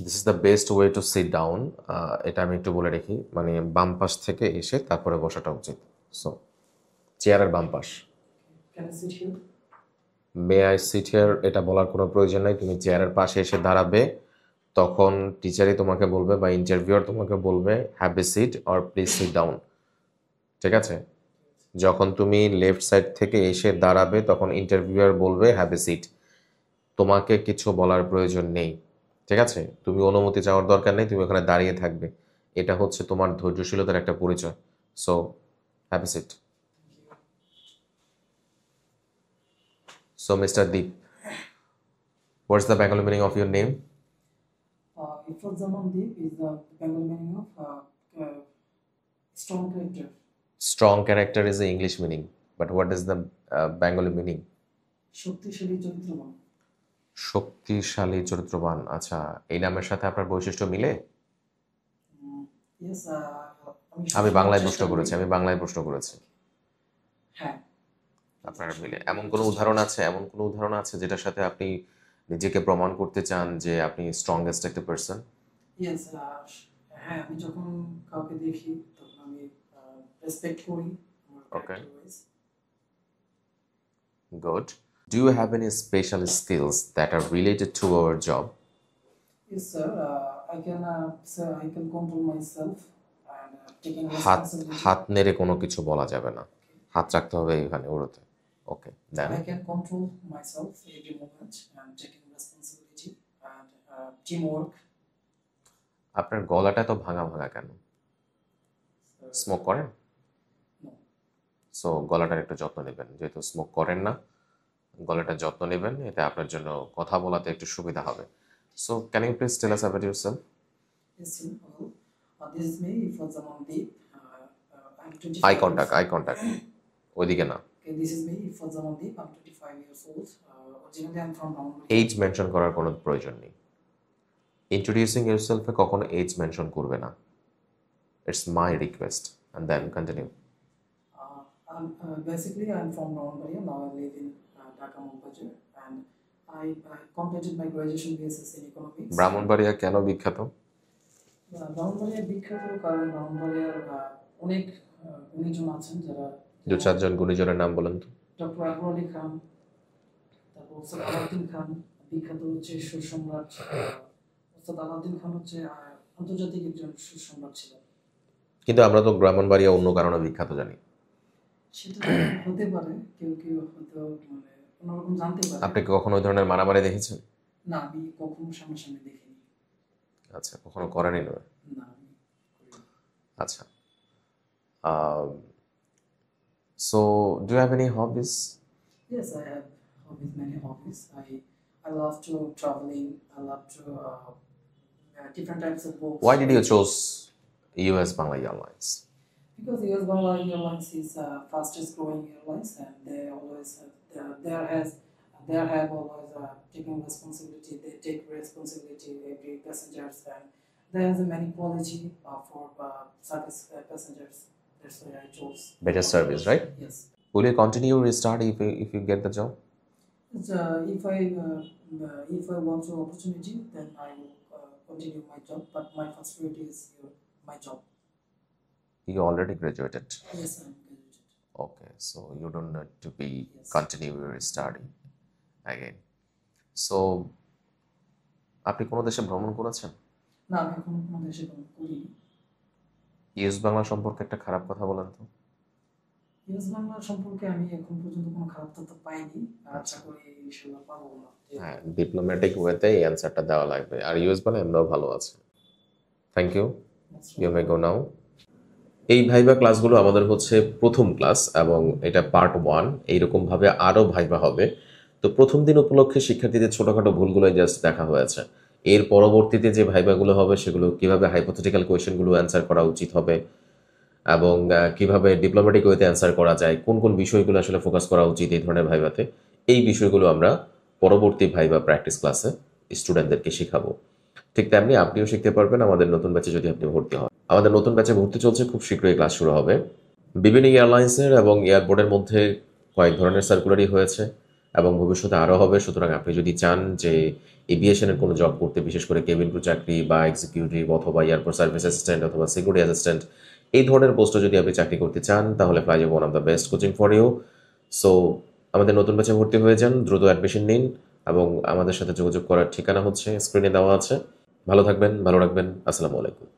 This is the best way to sit down. এটা আমি একটু বলে রাখি, মানে বাম পাশ থেকে এসে তারপরে বসাটা উচিত। সো চেয়ারের বাম পাশ। Can I sit here? May I sit here এটা বলার কোনো প্রয়োজন নাই। তুমি চেয়ারের পাশে এসে দাঁড়াবে, তখন টিচারই তোমাকে বলবে বা ইন্টারভিউয়ার তোমাকে বলবে have a seat or please sit down. ঠিক আছে? যখন তুমি লেফট সাইড থেকে এসে দাঁড়াবে তখন ইন্টারভিউয়ার বলবে হ্যাভ এ সিট। তোমাকে কিছু বলার প্রয়োজন নেই। ঠিক আছে? তুমি অনুমতি চাওয়ার দরকার নেই, তুমি ওখানে দাঁড়িয়ে থাকবে। এটা হচ্ছে তোমার ধৈর্যশীলতার একটা পরিচয়। So have a seat. So mister Deep, what's the Bengali meaning of your name? Ifruzzaman Deep is the Bengali meaning of strong character. Strong character is the English meaning, but what is the Bengali meaning? শক্তিশালী চরিত্রবান। শক্তিশালী চরিত্রবান। আচ্ছা, এই নামের সাথে আপনার বৈশিষ্ট্য মিলে? Yes, আমি বাংলায় প্রশ্ন করেছি। হ্যাঁ, আপনার মিলে এমন কোনো উদাহরণ আছে যেটার সাথে আপনি নিজেকে প্রমাণ করতে চান যে আপনি স্ট্রংগেস্ট একটা পারসন? ইয়েস, হ্যাঁ, আমি যখন কাউকে দেখি তখন আমি রেসপেক্ট করি। ওকে, good. Do you have any special skills that are related to our job? Yes, sir. I can control myself and taking হাত responsibility. হাত নেড়ে কোনো কিছু বলা যাবে না, হাত রাখতে হবে এখানে উড়োতে। ওকে, দেন I can control myself every moment and taking responsibility and teamwork. আপনার গলাটা তো ভাঙা ভাঙা কেন? স্মোক করেন? No. সো গলাটার একটু যত্ন নেবেন, যেহেতু স্মোক করেন না, গলাটার যত্ন নেবেন, এতে আপনার জন্য কথা বলাতে একটু সুবিধা হবে। So can you please tell us about yourself? Yes, sir. Well, this is me, Ifruzzaman Deep. I'm 25 I years. Contact ওইদিকে না। Okay, this is me, Ifruzzaman Deep. I'm 25 years old. Originally, I'm from Rangoli. As mention করার কোনো প্রয়োজন নেই। Introducing ইউরসেলফে কখনো age mention করবে না। It's my request and then continue. Basically, I'm from Rangoli. Now I live in Dhaka, Mumbai, and I completed my graduation BSc in economics. Brahmanbaria কেন বিখ্যাত? ব্রাহ্মণবাড়িয়া বিখ্যাত কারণ ব্রাহ্মণবাড়িয়ার অনেক গুণীজন আছেন যারা। দু চারজন গুণীজনের নাম বলেন তো। ডক্টর আকবর আলী খান, তারপর ওস্তাদ আলাউদ্দিন খান, বিখ্যাত হচ্ছে সুরসম্রাট। ওস্তাদ আলাউদ্দিন খান হচ্ছে আন্তর্জাতিক একজন সুরসম্রাট ছিলেন। কিন্তু আমরা তো ব্রাহ্মণবাড়িয়া অন্য কারণে বিখ্যাত জানি। সেটা হতে পারে, কেউ কেউ হয়তো মানে অন্যরকম জানতে পারে। আপনি কি কখনো ওই ধরনের মারামারি দেখেছেন? না, আমি কখনো সামনাসামনি দেখিনি। আচ্ছা, কখনো করেনি নয়? না, আমি করিনি। আচ্ছা, so do you have any hobbies? Yes, I have hobbies, many hobbies. I love to traveling. I love to different types of books. Why did you choose US Bangla Airlines? Because US Bangla Airlines is fastest growing airlines, and they always have always taking responsibility. They take responsibility every passengers, and there is a many quality for service passengers. That's why I chose Better service, right? Yes. Will you continue your study if you get the job? If I want the opportunity, then I will continue my job. But my first priority is my job. You already graduated. Yes, I'm graduated. Okay, so you don't need to be Yes. continue your study again. So আপনি কোনো দেশে ভ্রমণ করেছেন? না, আমি এখন কোনো দেশে ভ্রমণ করিনি। ইউএস বাংলা সম্পর্কে একটা খারাপ কথা বলেন তো। ইউএস বাংলা সম্পর্কে আমি এখন পর্যন্ত কোনো খারাপ তথ্য পাইনি, আর আশা করি ইনশাআল্লাহ পাবো না। হ্যাঁ, ডিপ্লোম্যাটিক ওয়েতে এই অ্যান্সারটা দেওয়া লাগবে। আর ইউএস বাংলা এমনিও ভালো আছে। থ্যাংক ইউ, ইউ মে গো নাও। এই ভাইবা ক্লাসগুলো আমাদের হচ্ছে প্রথম ক্লাস এবং এটা পার্ট 1। এইরকমভাবে আরও ভাইবা হবে। তো প্রথম দিন উপলক্ষে শিক্ষার্থীদের ছোটোখাটো ভুলগুলো জাস্ট দেখা হয়েছে। এর পরবর্তীতে যে ভাইবাগুলো হবে সেগুলো কীভাবে হাইপোথেটিক্যাল কোয়েশ্চেনগুলো অ্যান্সার করা উচিত হবে এবং কীভাবে ডিপ্লোম্যাটিক ওয়েতে অ্যান্সার করা যায়, কোন কোন বিষয়গুলো আসলে ফোকাস করা উচিত এই ধরনের ভাইবাতে, এই বিষয়গুলো আমরা পরবর্তী ভাইবা প্র্যাকটিস ক্লাসে স্টুডেন্টদেরকে শেখাবো। ঠিক তেমনি আপনিও শিখতে পারবেন আমাদের নতুন ব্যাচে যদি আপনি ভর্তি হন। আমাদের নতুন ব্যাচে ভর্তি চলছে, খুব শীঘ্রই ক্লাস শুরু হবে। বিভিন্ন এয়ারলাইন্সের এবং এয়ারপোর্টের মধ্যে কয়েক ধরনের সার্কুলারই হয়েছে এবং ভবিষ্যতে আরও হবে। সুতরাং আপনি যদি চান যে এভিয়েশনের কোনো জব করতে, বিশেষ করে কেবিন ক্রু চাকরি বা এক্সিকিউটিভ অথবা এয়ারপোর্ট সার্ভিস অ্যাসিস্ট্যান্ট অথবা সিকিউরিটি অ্যাসিস্ট্যান্ট, এই ধরনের পোস্টে যদি আপনি চাকরি করতে চান তাহলে Flyjob one of the best coaching for you. So আমাদের নতুন ব্যাচে ভর্তি হয়ে যান, দ্রুত অ্যাডমিশন নিন এবং আমাদের সাথে যোগাযোগ করার ঠিকানা হচ্ছে স্ক্রিনে দেওয়া আছে। ভালো থাকবেন, ভালো রাখবেন। আসসালামু আলাইকুম।